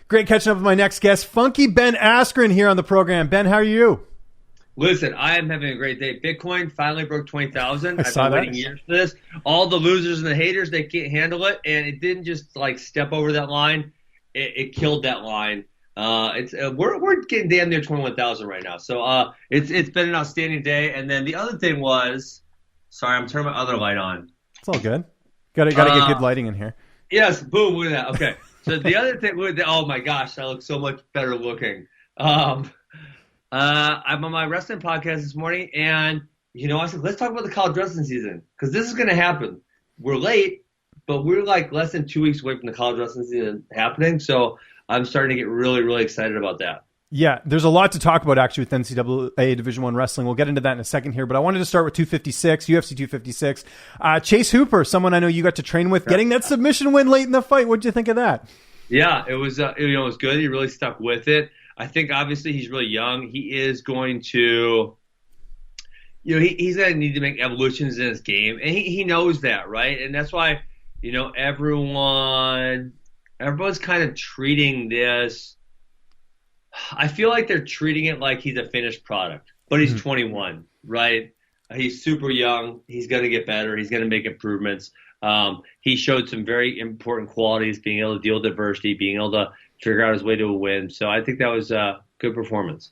Great catching up with my next guest, Funky Ben Askren, here on the program. Ben, how are you? Listen, I am having a great day. Bitcoin finally broke 20,000. I've been waiting years for this. All the losers and the haters, they can't handle it, and it didn't just like step over that line. It killed that line. We're getting damn near 21,000 right now. So it's been an outstanding day. And then the other thing was, sorry, I'm turning my other light on. It's all good. Got to get good lighting in here. Yes, boom, look at that. Okay. So the other thing, oh my gosh, I look so much better looking. I'm on my wrestling podcast this morning, and I said, let's talk about the college wrestling season, because this is going to happen. We're late, but we're like less than 2 weeks away from the college wrestling season happening. So I'm starting to get really, really excited about that. Yeah, there's a lot to talk about actually with NCAA Division I wrestling. We'll get into that in a second here, but I wanted to start with 256, UFC 256. Chase Hooper, someone I know you got to train with, getting that submission win late in the fight. What'd you think of that? Yeah, it was it was good. He really stuck with it. I think obviously he's really young. He is going to, he's going to need to make evolutions in his game, and he knows that, right? And that's why, everyone's kind of treating this. I feel like they're treating it like he's a finished product, but he's 21, right? He's super young. He's going to get better. He's going to make improvements. He showed some very important qualities, being able to deal with adversity, being able to figure out his way to a win. So I think that was a good performance.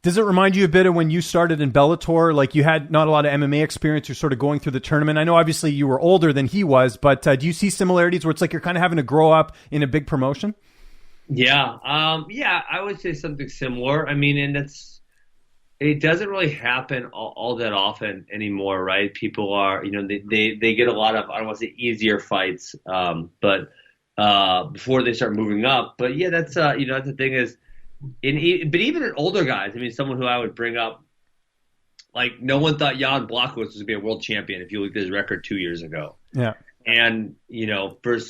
Does it remind you a bit of when you started in Bellator? Like, you had not a lot of MMA experience. You're sort of going through the tournament. I know obviously you were older than he was, but do you see similarities where it's like you're kind of having to grow up in a big promotion? Yeah. I would say something similar. I mean, and it doesn't really happen all that often anymore, right? People are, they get a lot of, I don't want to say easier fights, but before they start moving up. But yeah, that's that's the thing is, but even in older guys, I mean, someone who I would bring up, like, no one thought Jan Blachowicz was going to be a world champion if you looked at his record 2 years ago. Yeah. And, I don't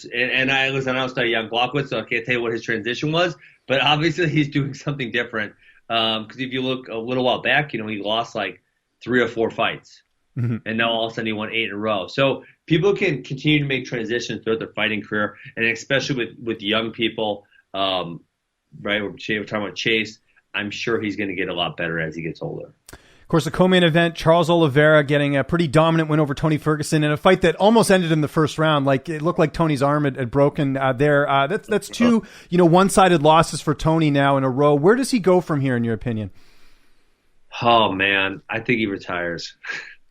study Jan Blachowicz, so I can't tell you what his transition was, but obviously he's doing something different. Because if you look a little while back, he lost like 3 or 4 fights. Mm-hmm. And now all of a sudden he won 8 in a row. So people can continue to make transitions throughout their fighting career, and especially with young people, right? We're talking about Chase. I'm sure he's going to get a lot better as he gets older. Of course, the co-main event, Charles Oliveira getting a pretty dominant win over Tony Ferguson in a fight that almost ended in the first round. Like, it looked like Tony's arm had broken there. That's 2, one-sided losses for Tony now in a row. Where does he go from here, in your opinion? Oh man, I think he retires.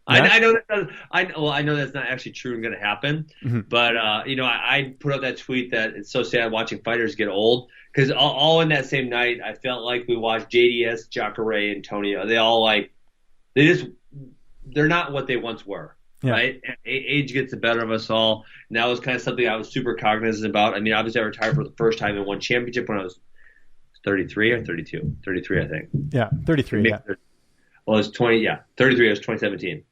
Yeah? I know that's not actually true and going to happen. Mm-hmm. But I put out that tweet that it's so sad watching fighters get old, because all in that same night, I felt like we watched JDS, Jacare, and Tony. They all they're not what they once were, right? And age gets the better of us all. And that was kind of something I was super cognizant about. I mean, obviously I retired for the first time and won championship when I was 33 or 32. 33, I think. Yeah, 33. Yeah. Well, it was 20. Yeah, 33. It was 2017.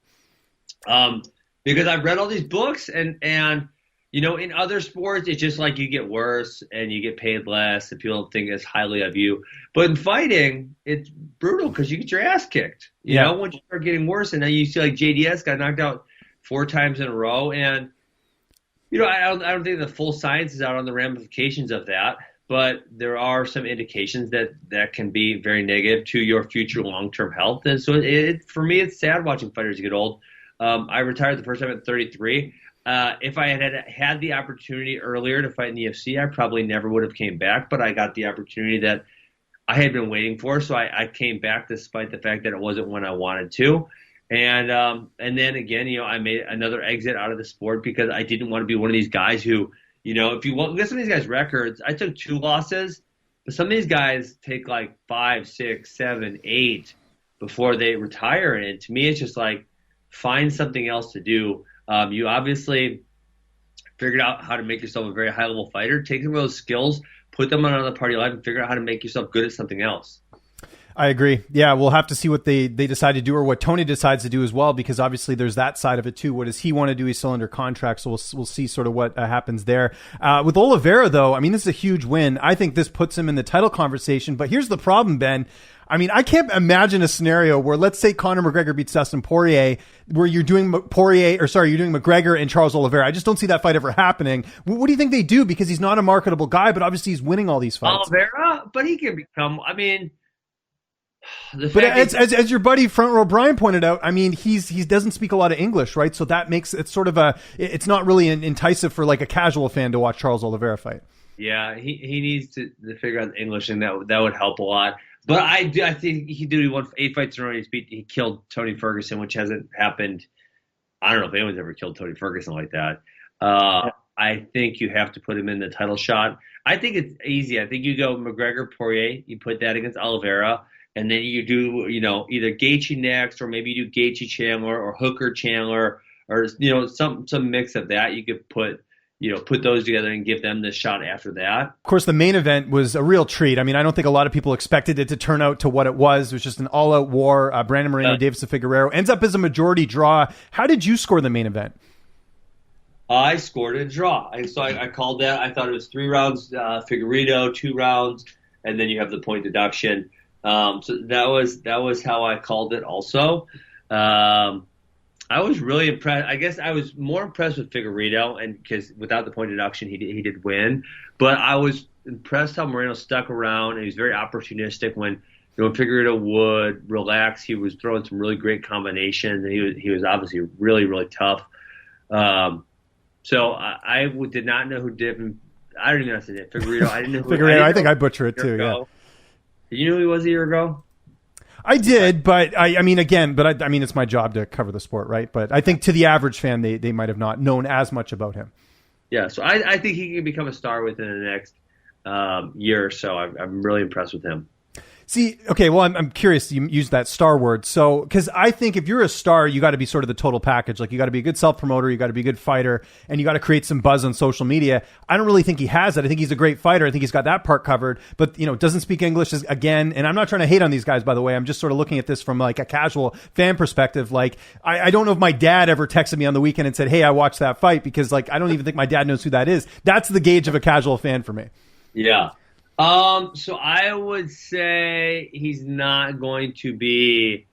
Because I've read all these books and in other sports, it's just like you get worse and you get paid less and people don't think as highly of you. But in fighting, it's brutal because you get your ass kicked. You know, once you start getting worse, and then you see like JDS got knocked out 4 times in a row. And, I don't think the full science is out on the ramifications of that. But there are some indications that can be very negative to your future long-term health. And so for me, it's sad watching fighters get old. I retired the first time at 33. If I had the opportunity earlier to fight in the UFC, I probably never would have came back, but I got the opportunity that I had been waiting for. So I came back despite the fact that it wasn't when I wanted to. And then again, I made another exit out of the sport because I didn't want to be one of these guys who, if you look at some of these guys' records, I took 2 losses, but some of these guys take like 5, 6, 7, 8 before they retire. And to me, it's just like, find something else to do. You obviously figured out how to make yourself a very high-level fighter. Take some of those skills, put them on another part of your life, and figure out how to make yourself good at something else. I agree. Yeah, we'll have to see what they decide to do, or what Tony decides to do as well, because obviously there's that side of it too. What does he want to do? He's still under contract, so we'll see sort of what happens there. With Oliveira, though, I mean, this is a huge win. I think this puts him in the title conversation, but here's the problem, Ben. I mean, I can't imagine a scenario where, let's say Conor McGregor beats Dustin Poirier, where you're doing McGregor and Charles Oliveira. I just don't see that fight ever happening. What do you think they do? Because he's not a marketable guy, but obviously he's winning all these fights. Oliveira, but he can become, I mean... But as your buddy Front Row Brian pointed out, I mean, he doesn't speak a lot of English, right? So that makes it sort of it's not really enticing for like a casual fan to watch Charles Oliveira fight. Yeah, he needs to figure out English, and that would help a lot. But I think he won 8 fights in a row. He killed Tony Ferguson, which hasn't happened. I don't know if anyone's ever killed Tony Ferguson like that. I think you have to put him in the title shot. I think it's easy. I think you go McGregor, Poirier, you put that against Oliveira, and then you do, either Gaethje next, or maybe you do Gaethje Chandler or Hooker Chandler, or some mix of that. You could put those together and give them the shot after that. Of course, the main event was a real treat. I mean, I don't think a lot of people expected it to turn out to what it was. It was just an all-out war. Brandon Moreno, Deiveson Figueiredo ends up as a majority draw. How did you score the main event? I scored a draw. So I called that. I thought it was 3 rounds, Figueiredo, 2 rounds, and then you have the point deduction. So that was how I called it also. I was really impressed. I guess I was more impressed with Figueiredo, and because without the point deduction, he did win. But I was impressed how Moreno stuck around, and he was very opportunistic when Figueiredo would relax. He was throwing some really great combinations, and he was obviously really, really tough. So I did not know who did. I don't even know how to say it. Figueiredo. I didn't know who. Figueiredo. I think I butcher it too. Yeah. Did you know who he was a year ago? I did, but I mean, it's my job to cover the sport, right? But I think to the average fan, they might have not known as much about him. Yeah, so I think he can become a star within the next year or so. I'm really impressed with him. See, okay, well, I'm curious. You used that star word. So, because I think if you're a star, you got to be sort of the total package. Like, you got to be a good self-promoter, you got to be a good fighter, and you got to create some buzz on social media. I don't really think he has that. I think he's a great fighter. I think he's got that part covered, but, doesn't speak English again. And I'm not trying to hate on these guys, by the way. I'm just sort of looking at this from like a casual fan perspective. Like, I don't know if my dad ever texted me on the weekend and said, hey, I watched that fight, because like, I don't even think my dad knows who that is. That's the gauge of a casual fan for me. Yeah. So I would say he's not going to be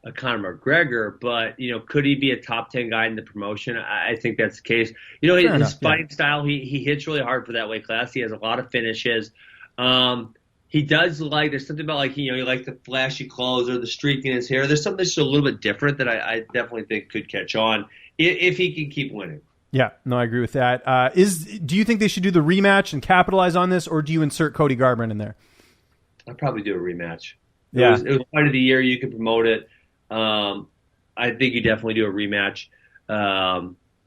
a Conor McGregor, but, could he be a top 10 guy in the promotion? I think that's the case. His fighting style, he hits really hard for that weight class. He has a lot of finishes. He does there's something about he likes the flashy clothes or the streak in his hair. There's something that's a little bit different that I definitely think could catch on if he can keep winning. Yeah, no, I agree with that. Do you think they should do the rematch and capitalize on this, or do you insert Cody Garbrandt in there? I'd probably do a rematch. Yeah. It was fight of the year. You could promote it. I think you definitely do a rematch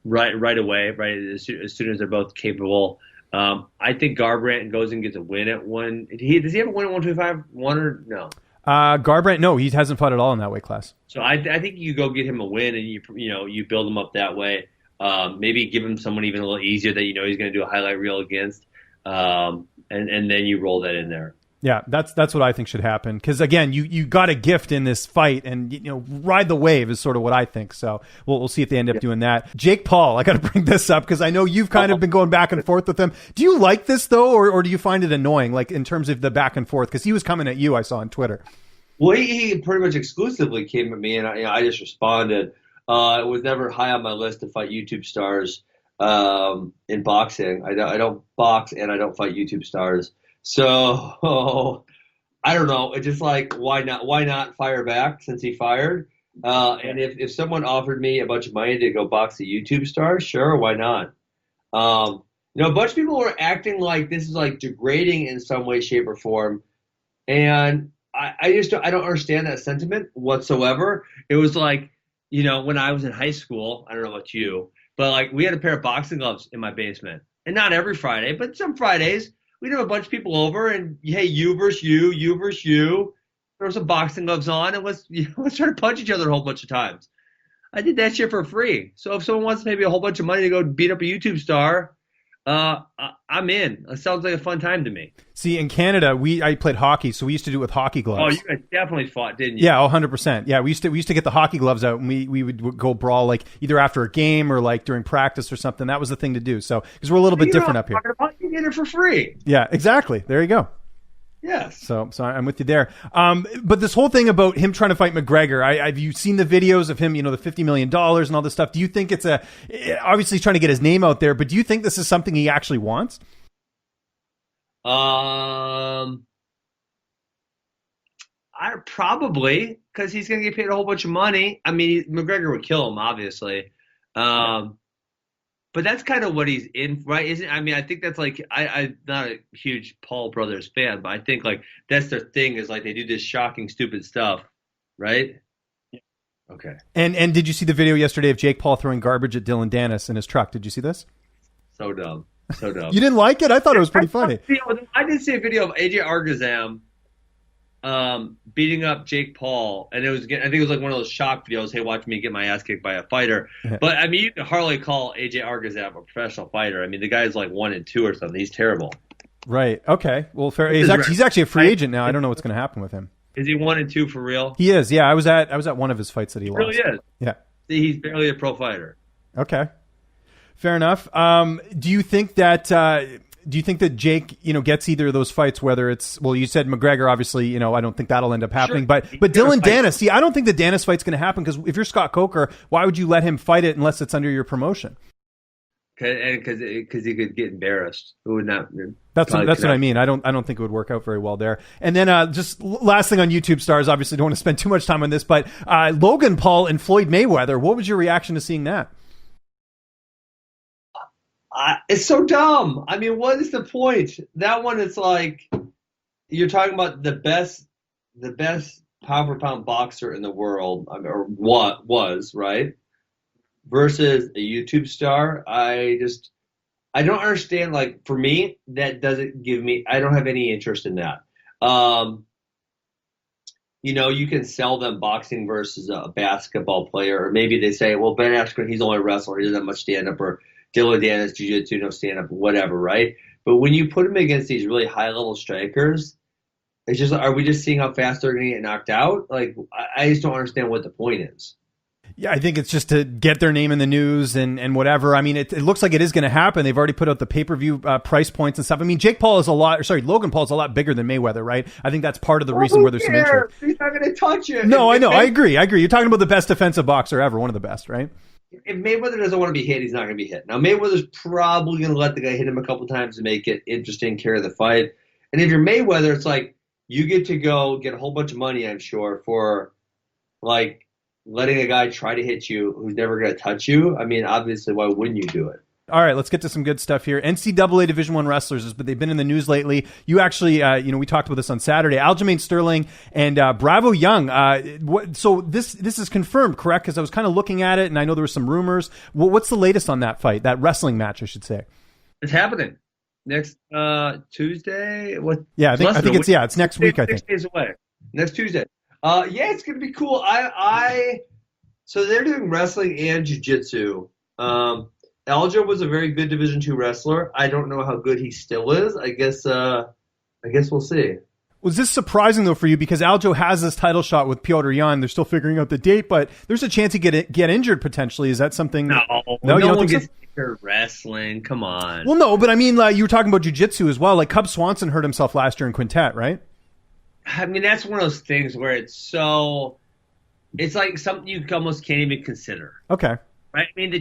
right away, right as soon as they're both capable. I think Garbrandt goes and gets a win at one. Does he have a win at 125? One or no? Garbrandt, no, he hasn't fought at all in that weight class. So I think you go get him a win, and you build him up that way. Maybe give him someone even a little easier that he's going to do a highlight reel against, and then you roll that in there. Yeah, that's what I think should happen. Because again, you got a gift in this fight, and ride the wave is sort of what I think. So we'll see if they end up doing that. Jake Paul, I got to bring this up because I know you've kind of been going back and forth with him. Do you like this though, or do you find it annoying? Like in terms of the back and forth, because he was coming at you, I saw on Twitter. Well, he pretty much exclusively came at me, and I just responded. It was never high on my list to fight YouTube stars in boxing. I don't box, and I don't fight YouTube stars. So I don't know. It's just why not fire back since he fired? And if someone offered me a bunch of money to go box a YouTube star, sure, why not? A bunch of people were acting like this is degrading in some way, shape, or form, and I don't understand that sentiment whatsoever. It was when I was in high school, I don't know about you, but we had a pair of boxing gloves in my basement, and not every Friday, but some Fridays. We'd have a bunch of people over, and hey, you versus you. Throw some boxing gloves on, and let's try to punch each other a whole bunch of times. I did that shit for free. So if someone wants maybe a whole bunch of money to go beat up a YouTube star, I'm in. It sounds like a fun time to me. See, in Canada, I played hockey, so we used to do it with hockey gloves. Oh, you guys definitely fought, didn't you? Yeah, 100%. Yeah, we used to get the hockey gloves out, and we would go brawl either after a game or during practice or something. That was the thing to do. So because we're a little bit different up here. You get it for free. Yeah, exactly. There you go. Yes. So I'm with you there. But this whole thing about him trying to fight McGregor, have you seen the videos of him, the $50 million and all this stuff? Do you think it's obviously he's trying to get his name out there, but do you think this is something he actually wants? I probably, because he's going to get paid a whole bunch of money. I mean, McGregor would kill him, obviously. But that's kind of what he's in, right? Isn't? I mean, I think that's like I'm not a huge Paul brothers fan, but I think like that's their thing is like they do this shocking, stupid stuff, right? Yeah. Okay. And did you see the video yesterday of Jake Paul throwing garbage at Dylan Dennis in his truck? Did you see this? So dumb. So dumb. You didn't like it? I thought it was pretty funny. I did see a video of AJ Argazam beating up Jake Paul, and I think it was like one of those shock videos. Hey, watch me get my ass kicked by a fighter. But I mean, you can hardly call AJ Argazam a professional fighter. I mean, the guy's like 1-2 or something. He's terrible. Right. Okay. Well, fair. He's actually a free agent now. I don't know what's going to happen with him. Is he 1-2 for real? He is. Yeah, I was at one of his fights that he lost. Really is. Yeah. See, he's barely a pro fighter. Okay. Fair enough. Do you think that Jake, gets either of those fights, whether it's, well, you said McGregor, obviously, I don't think that'll end up happening, sure. but Dylan Dennis, I don't think the Dennis fight's going to happen, because if you're Scott Coker, why would you let him fight it unless it's under your promotion? Because he could get embarrassed. It would not. That's what I mean. I don't think it would work out very well there. And then just last thing on YouTube stars, obviously don't want to spend too much time on this, but Logan Paul and Floyd Mayweather, what was your reaction to seeing that? It's so dumb. I mean, what is the point? That one, it's like you're talking about the best pound for pound boxer in the world, or what was, right? Versus a YouTube star. I don't understand. Like, for me, that doesn't give me. I don't have any interest in that. You can sell them boxing versus a basketball player, or maybe they say, well, Ben Askren, he's only a wrestler, he doesn't have much stand up, or Dylan Dennis, jiu-jitsu, no stand-up, whatever, right? But when you put them against these really high-level strikers, it's just, are we just seeing how fast they're going to get knocked out? Like, I just don't understand what the point is. Yeah, I think it's just to get their name in the news and whatever. I mean, it looks like it is going to happen. They've already put out the pay-per-view price points and stuff. I mean, Logan Paul is a lot bigger than Mayweather, right? I think that's part of the reason where there's some interest. He's not going to touch it. No, I know. I agree. You're talking about the best defensive boxer ever, one of the best, right? If Mayweather doesn't want to be hit, he's not going to be hit. Now, Mayweather's probably going to let the guy hit him a couple times to make it interesting, carry the fight. And if you're Mayweather, it's like you get to go get a whole bunch of money, I'm sure, for like letting a guy try to hit you who's never going to touch you. I mean, obviously, why wouldn't you do it? All right, let's get to some good stuff here. NCAA Division I wrestlers, but they've been in the news lately. You actually, we talked about this on Saturday. Aljamain Sterling and Bravo Young. So this is confirmed, correct? Because I was kind of looking at it, and I know there were some rumors. What's the latest on that fight? That wrestling match, I should say. It's happening next Tuesday. What? Yeah, I think it's next week. I think 6 days away. Next Tuesday. Yeah, it's gonna be cool. So they're doing wrestling and jiu-jitsu. Aljo was a very good Division II wrestler. I don't know how good he still is. I guess we'll see. Was this surprising though for you, because Aljo has this title shot with Piotr Jan? They're still figuring out the date, but there's a chance he get injured potentially. Is that something? No, you don't one think gets injured wrestling. Come on. Well, no, but I mean, you were talking about jiu-jitsu as well. Like Cub Swanson hurt himself last year in Quintet, right? I mean, that's one of those things where it's like something you almost can't even consider. Okay. Right? I mean,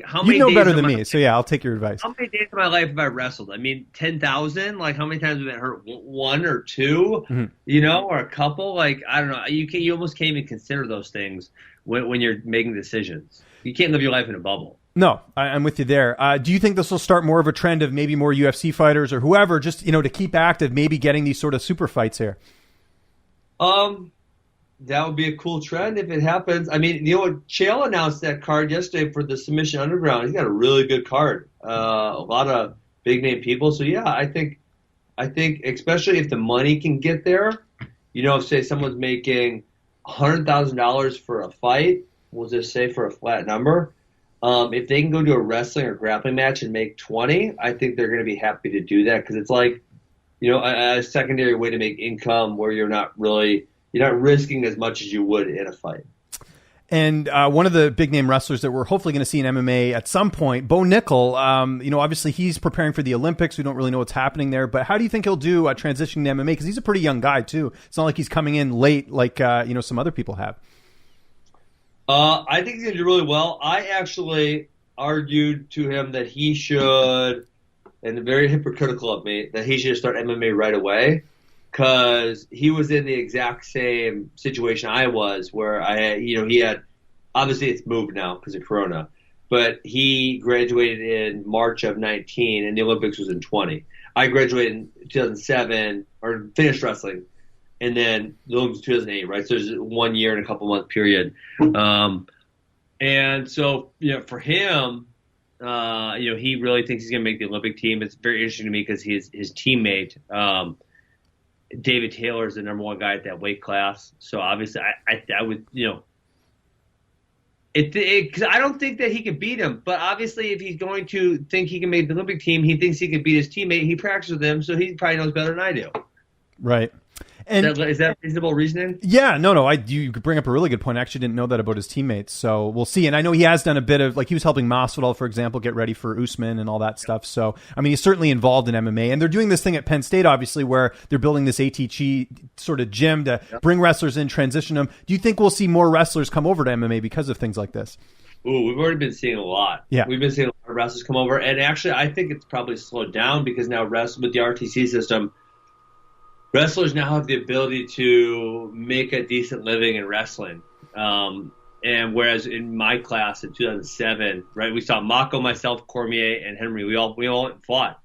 how many You know days better than me, so yeah, I'll take your advice. How many days of my life have I wrestled? I mean, 10,000? Like, how many times have I been hurt? One or two? Mm-hmm. Or a couple? Like, I don't know. You almost can't even consider those things when you're making decisions. You can't live your life in a bubble. No, I'm with you there. Do you think this will start more of a trend of maybe more UFC fighters or whoever, just, to keep active, maybe getting these sort of super fights here? That would be a cool trend if it happens. I mean, Chael announced that card yesterday for the Submission Underground. He's got a really good card. A lot of big name people. So yeah, I think especially if the money can get there, if say someone's making $100,000 for a fight, we'll just say for a flat number. If they can go to a wrestling or grappling match and make 20, I think they're going to be happy to do that, because it's like, a secondary way to make income where you're not risking as much as you would in a fight. And one of the big name wrestlers that we're hopefully going to see in MMA at some point, Bo Nickel, obviously he's preparing for the Olympics. We don't really know what's happening there, but how do you think he'll do transitioning to MMA? Because he's a pretty young guy too. It's not like he's coming in late like some other people have. I think he's going to do really well. I actually argued to him that he should, and very hypocritical of me, that he should start MMA right away. Because he was in the exact same situation I was, where he had, obviously it's moved now because of Corona, but he graduated in March of 19 and the Olympics was in 20. I graduated in 2007 or finished wrestling, and then the Olympics was 2008, right? So there's 1 year and a couple month period. And so, for him, he really thinks he's going to make the Olympic team. It's very interesting to me because his teammate, David Taylor is the number one guy at that weight class. So obviously I would, because I don't think that he can beat him. But obviously if he's going to think he can make the Olympic team, he thinks he can beat his teammate. He practices with him, so he probably knows better than I do. Right. And is that reasonable reasoning? Yeah, no. You bring up a really good point. I actually didn't know that about his teammates, so we'll see. And I know he has done a bit of, he was helping Masvidal, for example, get ready for Usman and all that stuff. So, he's certainly involved in MMA. And they're doing this thing at Penn State, obviously, where they're building this ATG sort of gym to bring wrestlers in, transition them. Do you think we'll see more wrestlers come over to MMA because of things like this? Ooh, we've already been seeing a lot. Yeah. We've been seeing a lot of wrestlers come over. And actually, I think it's probably slowed down because now with the RTC system, wrestlers now have the ability to make a decent living in wrestling. And whereas in my class in 2007, right, we saw Mako, myself, Cormier, and Henry. We all went and fought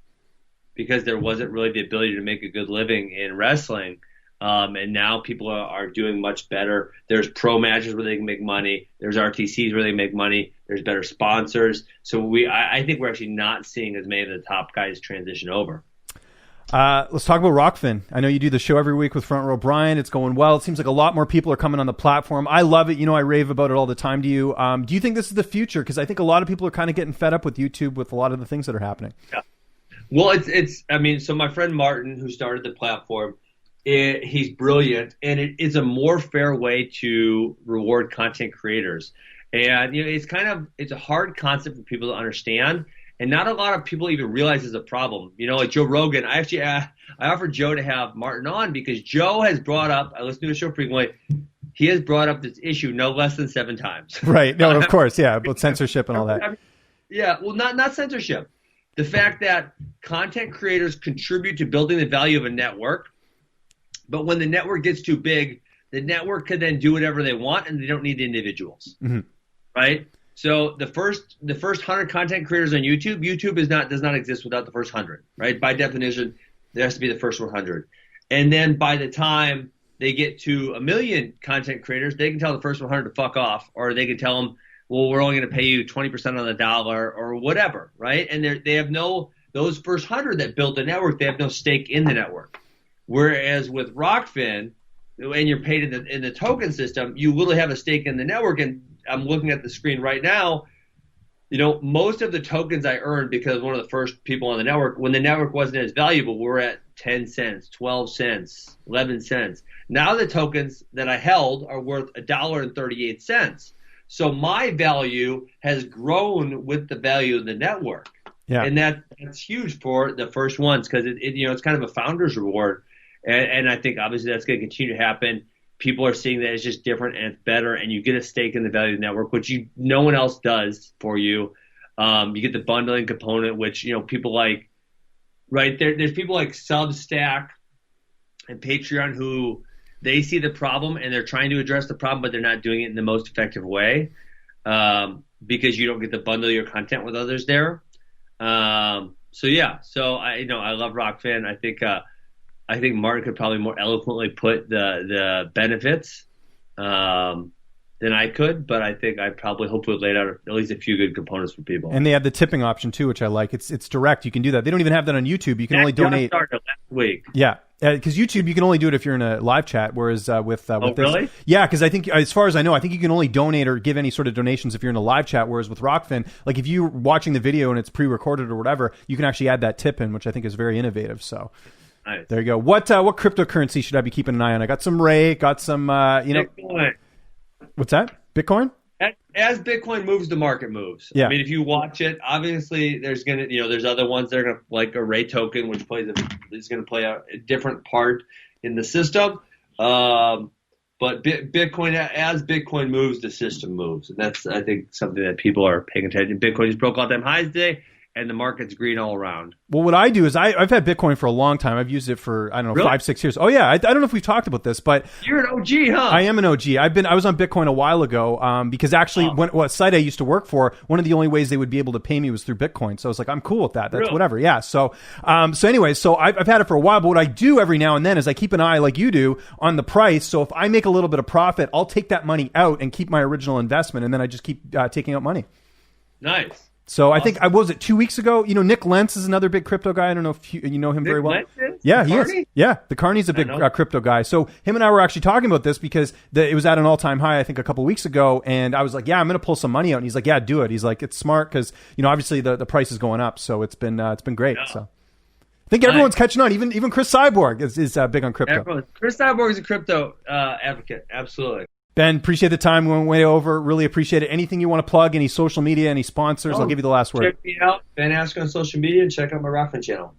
because there wasn't really the ability to make a good living in wrestling. And now people are doing much better. There's pro matches where they can make money. There's RTCs where they make money. There's better sponsors. So I think we're actually not seeing as many of the top guys transition over. Let's talk about Rockfin. I know you do the show every week with Front Row Brian. It's going well. It seems like a lot more people are coming on the platform. I love it. I rave about it all the time to you. Do you think this is the future? Because I think a lot of people are kind of getting fed up with YouTube with a lot of the things that are happening. Yeah. Well, so my friend Martin, who started the platform, he's brilliant, and it's a more fair way to reward content creators. And, it's a hard concept for people to understand. And not a lot of people even realize it's a problem. Like Joe Rogan, I offered Joe to have Martin on because Joe has brought up, I listen to his show frequently, he has brought up this issue no less than 7 times. Right. No, of course. Yeah. About censorship and all that. Well, not censorship. The fact that content creators contribute to building the value of a network, but when the network gets too big, the network can then do whatever they want and they don't need individuals. Mm-hmm. Right? So the first 100 content creators on YouTube does not exist without the first 100, right? By definition, there has to be the first 100. And then by the time they get to 1 million content creators, they can tell the first 100 to fuck off, or they can tell them, well, we're only going to pay you 20% on the dollar or whatever, right? And they have those first 100 that built the network, they have no stake in the network. Whereas with Rockfin, and you're paid in the token system, you will have a stake in the network. And I'm looking at the screen right now. Most of the tokens I earned because one of the first people on the network, when the network wasn't as valuable, we're at 10 cents, 12 cents, 11 cents. Now the tokens that I held are worth $1.38. So my value has grown with the value of the network. Yeah. And that's huge for the first ones because it's kind of a founder's reward. And I think obviously that's going to continue to happen. People are seeing that it's just different and it's better, and you get a stake in the value of the network, which no one else does for you. You get the bundling component, which people like, right? There's people like Substack and Patreon who they see the problem and they're trying to address the problem, but they're not doing it in the most effective way because you don't get to bundle your content with others there. So I love Rockfin. I think Martin could probably more eloquently put the benefits than I could, but I think I probably hopefully laid out at least a few good components for people. And they have the tipping option too, which I like. It's direct. You can do that. They don't even have that on YouTube. You can only donate. Started last week. Yeah. Because YouTube, you can only do it if you're in a live chat, whereas with this, really? Yeah, because I think, as far as I know, I think you can only donate or give any sort of donations if you're in a live chat. Whereas with Rockfin, like if you're watching the video and it's pre-recorded or whatever, you can actually add that tip in, which I think is very innovative. So. Nice. There you go. What cryptocurrency should I be keeping an eye on? I got some Ray, got some, Bitcoin. What's that? Bitcoin? As Bitcoin moves, the market moves. Yeah. I mean, if you watch it, obviously there's there's other ones that are gonna, like a Ray token, which is gonna play a different part in the system. But Bitcoin, as Bitcoin moves, the system moves, and that's, I think, something that people are paying attention. Bitcoin just broke all time highs today, and the market's green all around. Well, what I do is I've had Bitcoin for a long time. I've used it for, I don't know, Really? 5-6 years. Oh yeah, I don't know if we've talked about this, but You're an OG, huh? I am an OG. I was on Bitcoin a while ago, because actually what site I used to work for, one of the only ways they would be able to pay me was through Bitcoin. So I was like, I'm cool with that. That's Really? whatever. Yeah. So anyway, I've had it for a while, but what I do every now and then is I keep an eye, like you do, on the price. So if I make a little bit of profit, I'll take that money out and keep my original investment, and then I just keep taking out money. Nice. So awesome. I think, what was it, 2 weeks ago? Nick Lentz is another big crypto guy. I don't know if you know him very well. Lentz is? Yeah, he is. Yeah, the Carney's a big crypto guy. So him and I were actually talking about this because it was at an all-time high, I think, a couple of weeks ago. And I was like, yeah, I'm going to pull some money out. And he's like, yeah, do it. He's like, it's smart because, obviously the price is going up. So it's been great. Yeah. So I think everyone's catching on. Even Chris Cyborg is big on crypto. Chris Cyborg is a crypto advocate. Absolutely. Ben, appreciate the time. We went way over. Really appreciate it. Anything you want to plug, any social media, any sponsors, I'll give you the last word. Check me out, Ben Askren on social media, and check out my Rockman channel.